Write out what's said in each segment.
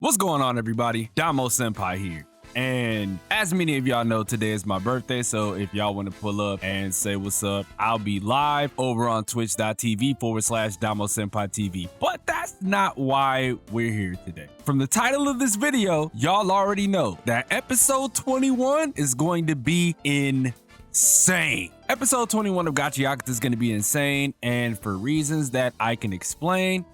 What's going on, everybody? DomoSenpai here. And as many of y'all know, today is my birthday, so if y'all want to pull up and say what's up, I'll be live over on twitch.tv/DomoSenpaitv. But that's not why we're here today. From the title of this video, y'all already know that episode 21 is going to be insane. Episode 21 of Gachiakuta is going to be insane, and for reasons that I can explain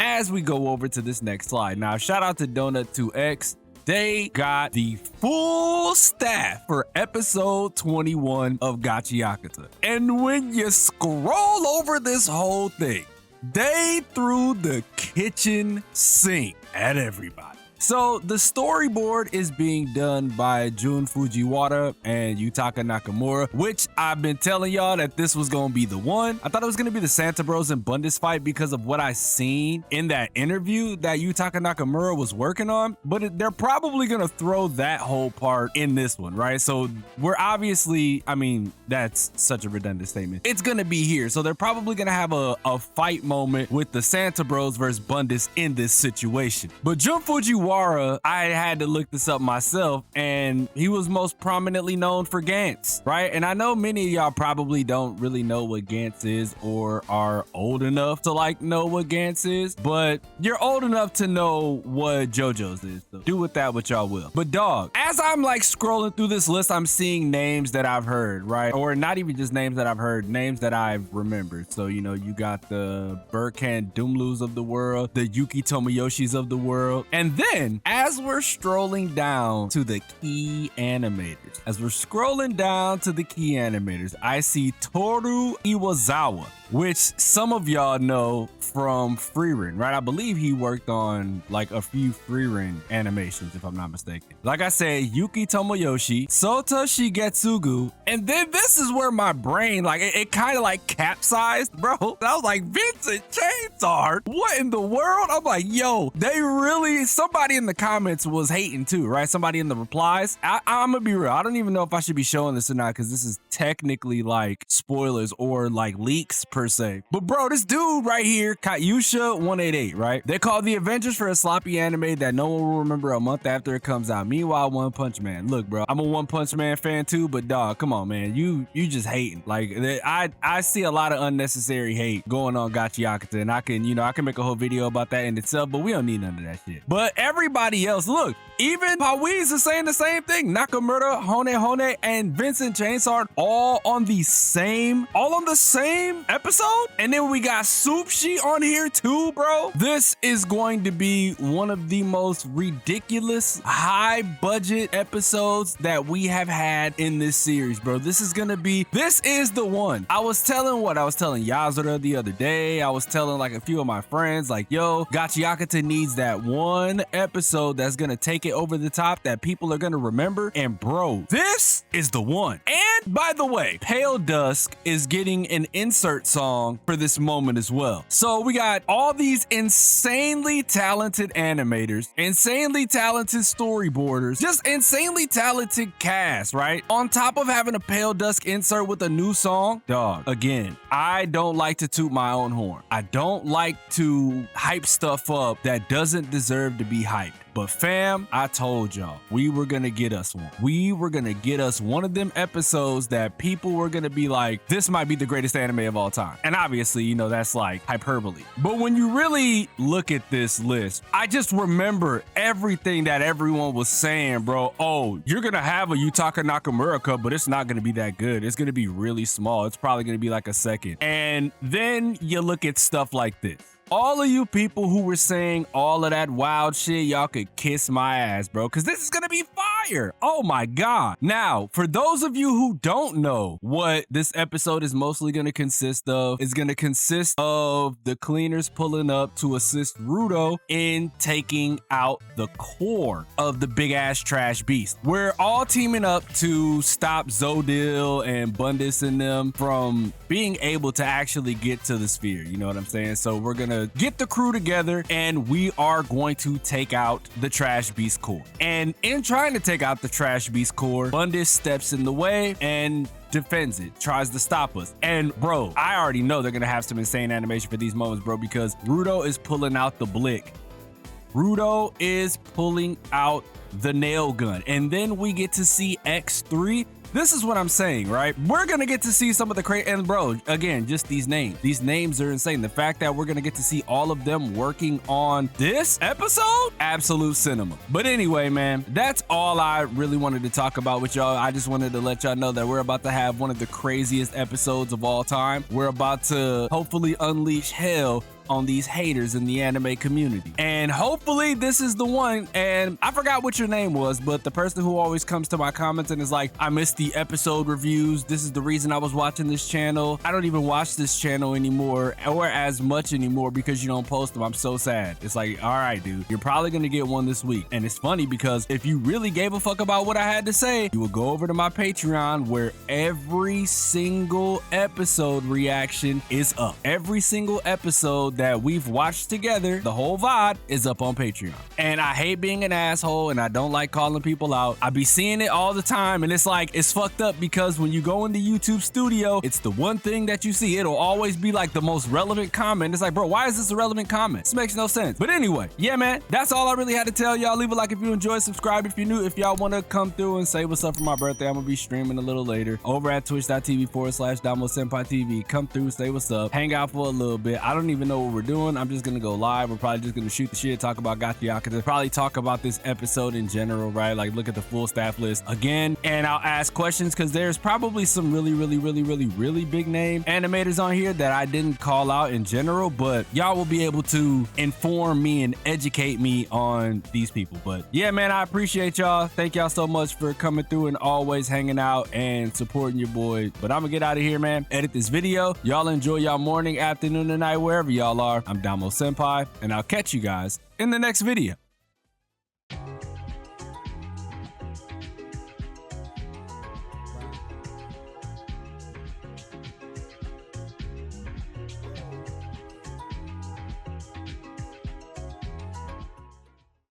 as we go over to this next slide. Now, shout out to Donut2X. They got the full staff for episode 21 of Gachiakuta. And when you scroll over this whole thing, they threw the kitchen sink at everybody. So the storyboard is being done by Jun Fujiwara and Yutaka Nakamura, which I've been telling y'all that this was going to be the one. I thought it was going to be the Santa Bros and Bundus fight because of what I seen in that interview that Yutaka Nakamura was working on, but they're probably going to throw that whole part in this one, right? So we're obviously, I mean, that's such a redundant statement. It's going to be here. So they're probably going to have a fight moment with the Santa Bros versus Bundus in this situation. But Jun Fujiwara, I had to look this up myself, and he was most prominently known for Gantz, right? And I know many of y'all probably don't really know what Gantz is or are old enough to like know what Gantz is, but you're old enough to know what JoJo's is, so do with that what y'all will. But dog, as I'm like scrolling through this list, I'm seeing names that I've heard, right? Or not even just names that I've heard, names that I've remembered. So, you know, you got the Burkan Dumlus of the world, the Yuki Tomoyoshis of the world, and then as we're scrolling down to the key animators, I see Toru Iwazawa, which some of y'all know from Freerin, right? I believe he worked on like a few Freerin animations, if I'm not mistaken. Like I said, Yuki Tomoyoshi, Sota Shigetsugu, and then this is where my brain, like it kind of like capsized, bro. I was like, Vincent Chainsaw, what in the world? I'm like, yo, they really, somebody in the comments was hating too, right? Somebody in the replies. I'm gonna be real, I don't even know if I should be showing this or not, because this is technically like spoilers or like leaks per se. But bro, this dude right here, Kayusha 188, right? They call the Avengers for a sloppy anime that no one will remember a month after it comes out. Meanwhile, One Punch Man. Look, bro, I'm a One Punch Man fan too, but dog, come on, man. You just hating. Like, I see a lot of unnecessary hate going on Gachiakuta, and I can make a whole video about that in itself, but we don't need none of that shit. But everybody else, look, even Pawiz is saying the same thing. Nakamura, Hone, and Vincent Chainsaw all on the same episode. And then we got Soupshi on here too, bro. This is going to be one of the most ridiculous high budget episodes that we have had in this series, bro. This is the one. I was telling Yazura the other day. I was telling like a few of my friends, like, yo, Gachiakuta needs that one episode that's gonna take it over the top that people are gonna remember. And bro, this is the one. And by the way, Pale Dusk is getting an insert song for this moment as well. So we got all these insanely talented animators, insanely talented storyboarders, just insanely talented cast, right? On top of having a Pale Dusk insert with a new song, dog, again, I don't like to toot my own horn. I don't like to hype stuff up that doesn't deserve to be hyped. But fam, I told y'all, we were gonna get us one. We were gonna get us one of them episodes that people were gonna be like, this might be the greatest anime of all time. And obviously, you know, that's like hyperbole. But when you really look at this list, I just remember everything that everyone was saying, bro. Oh, you're gonna have a Yutaka Nakamura cup, but it's not gonna be that good. It's gonna be really small. It's probably gonna be like a second. And then you look at stuff like this. All of you people who were saying all of that wild shit, y'all could kiss my ass, bro, because this is gonna be fire. Oh my god. Now, for those of you who don't know what this episode is mostly gonna consist of, it's gonna consist of the cleaners pulling up to assist Rudo in taking out the core of the big ass trash beast. We're all teaming up to stop Zodil and Bundus and them from being able to actually get to the sphere, you know what I'm saying? So we're gonna get the crew together and we are going to take out the trash beast core. And in trying to take out the trash beast core, Bundus steps in the way and defends it, tries to stop us. And bro, I already know they're gonna have some insane animation for these moments, bro, because Rudo is pulling out the blick Rudo is pulling out the nail gun. And then we get to see X3. This is what I'm saying, right? We're gonna get to see some of the crazy, and bro, again, just these names. These names are insane. The fact that we're gonna get to see all of them working on this episode, absolute cinema. But anyway, man, that's all I really wanted to talk about with y'all. I just wanted to let y'all know that we're about to have one of the craziest episodes of all time. We're about to hopefully unleash hell on these haters in the anime community. And hopefully this is the one. And I forgot what your name was, but the person who always comes to my comments and is like, I missed the episode reviews. This is the reason I was watching this channel. I don't even watch this channel anymore or as much anymore because you don't post them. I'm so sad. It's like, all right, dude, you're probably gonna get one this week. And it's funny because if you really gave a fuck about what I had to say, you will go over to my Patreon where every single episode reaction is up. Every single episode that we've watched together, the whole VOD, is up on Patreon. And I hate being an asshole and I don't like calling people out. I be seeing it all the time and it's like, it's fucked up because when you go into YouTube Studio, it's the one thing that you see. It'll always be like the most relevant comment. It's like, bro, why is this a relevant comment? This makes no sense. But anyway, yeah, man, that's all I really had to tell y'all. Leave a like if you enjoyed, subscribe if you're new. If y'all want to come through and say what's up for my birthday, I'm gonna be streaming a little later over at twitch.tv/DomoSenpaitv. Come through, say what's up, hang out for a little bit. I don't even know what we're doing. I'm just gonna go live. We're probably just gonna shoot the shit, talk about Gachiakuta, probably talk about this episode in general, right? Like look at the full staff list again, and I'll ask questions because there's probably some really big name animators on here that I didn't call out in general, but y'all will be able to inform me and educate me on these people. But yeah, man, I appreciate y'all. Thank y'all so much for coming through and always hanging out and supporting your boy. But I'm gonna get out of here, man. Edit this video. Y'all enjoy y'all morning, afternoon, and night, wherever y'all are. I'm DomoSenpai, and I'll catch you guys in the next video.